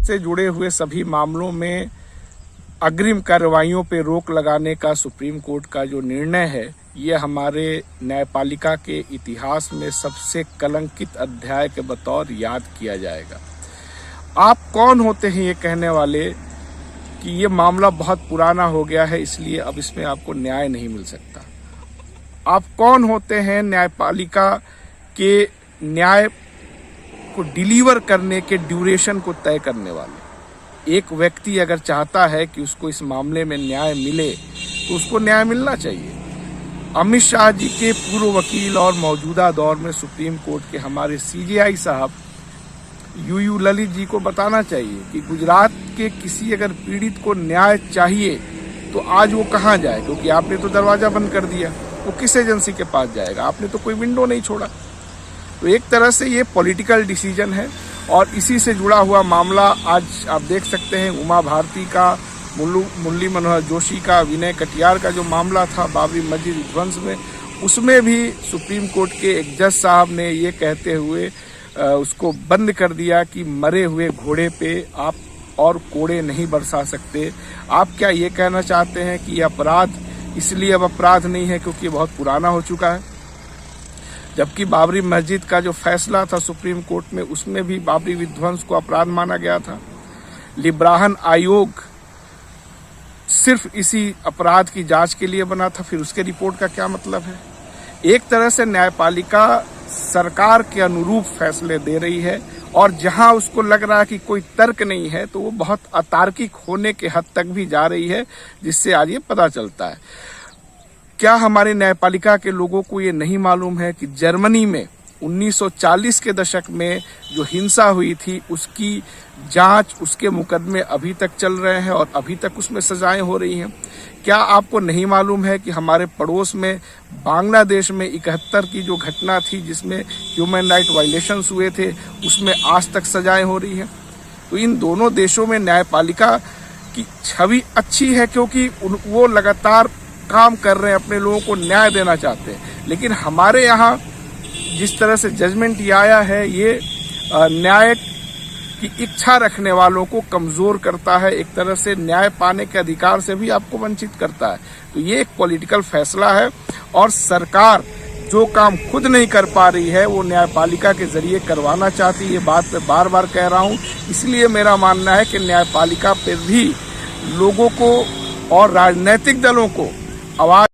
से जुड़े हुए सभी मामलों में अग्रिम कार्रवाइयों पर रोक लगाने का सुप्रीम कोर्ट का जो निर्णय है, ये हमारे न्यायपालिका के इतिहास में सबसे कलंकित अध्याय के बतौर याद किया जाएगा। आप कौन होते हैं ये कहने वाले कि ये मामला बहुत पुराना हो गया है इसलिए अब इसमें आपको न्याय नहीं मिल सकता? आप कौन होते हैं न्यायपालिका के न्याय को डिलीवर करने के ड्यूरेशन को तय करने वाले? एक व्यक्ति अगर चाहता है कि उसको इस मामले में न्याय मिले तो उसको न्याय मिलना चाहिए। अमित शाह जी के पूर्व वकील और मौजूदा दौर में सुप्रीम कोर्ट के हमारे सीजेआई साहब यूयू ललित जी को बताना चाहिए कि गुजरात के किसी अगर पीड़ित को न्याय चाहिए तो आज वो कहाँ जाए, क्योंकि आपने तो दरवाजा बंद कर दिया। वो किस एजेंसी के पास जाएगा? आपने तो कोई विंडो नहीं छोड़ा। तो एक तरह से ये पॉलिटिकल डिसीजन है और इसी से जुड़ा हुआ मामला आज आप देख सकते हैं। उमा भारती का, मुरली मनोहर जोशी का, विनय कटियार का जो मामला था बाबरी मस्जिद विध्वंस में, उसमें भी सुप्रीम कोर्ट के एक जज साहब ने ये कहते हुए उसको बंद कर दिया कि मरे हुए घोड़े पे आप और कोड़े नहीं बरसा सकते। आप क्या ये कहना चाहते हैं कि ये अपराध इसलिए अब अपराध नहीं है क्योंकि ये बहुत पुराना हो चुका है? जबकि बाबरी मस्जिद का जो फैसला था सुप्रीम कोर्ट में, उसमें भी बाबरी विध्वंस को अपराध माना गया था। लिब्राहन आयोग सिर्फ इसी अपराध की जांच के लिए बना था, फिर उसके रिपोर्ट का क्या मतलब है? एक तरह से न्यायपालिका सरकार के अनुरूप फैसले दे रही है और जहां उसको लग रहा है कि कोई तर्क नहीं है तो वो बहुत अतार्किक होने के हद तक भी जा रही है, जिससे आज ये पता चलता है। क्या हमारे न्यायपालिका के लोगों को ये नहीं मालूम है कि जर्मनी में 1940 के दशक में जो हिंसा हुई थी उसकी जांच, उसके मुकदमे अभी तक चल रहे हैं और अभी तक उसमें सजाएं हो रही हैं? क्या आपको नहीं मालूम है कि हमारे पड़ोस में बांग्लादेश में 71 की जो घटना थी जिसमें ह्यूमन राइट वायलेशंस हुए थे, उसमें आज तक सजाएं हो रही हैं? तो इन दोनों देशों में न्यायपालिका की छवि अच्छी है क्योंकि वो लगातार काम कर रहे हैं, अपने लोगों को न्याय देना चाहते हैं। लेकिन हमारे यहाँ जिस तरह से जजमेंट ये आया है, ये न्याय की इच्छा रखने वालों को कमजोर करता है, एक तरह से न्याय पाने के अधिकार से भी आपको वंचित करता है। तो ये एक पॉलिटिकल फैसला है और सरकार जो काम खुद नहीं कर पा रही है वो न्यायपालिका के जरिए करवाना चाहती है। ये बात मैं बार बार कह रहा हूँ। इसलिए मेरा मानना है कि न्यायपालिका पर भी लोगों को और राजनीतिक दलों को आवाज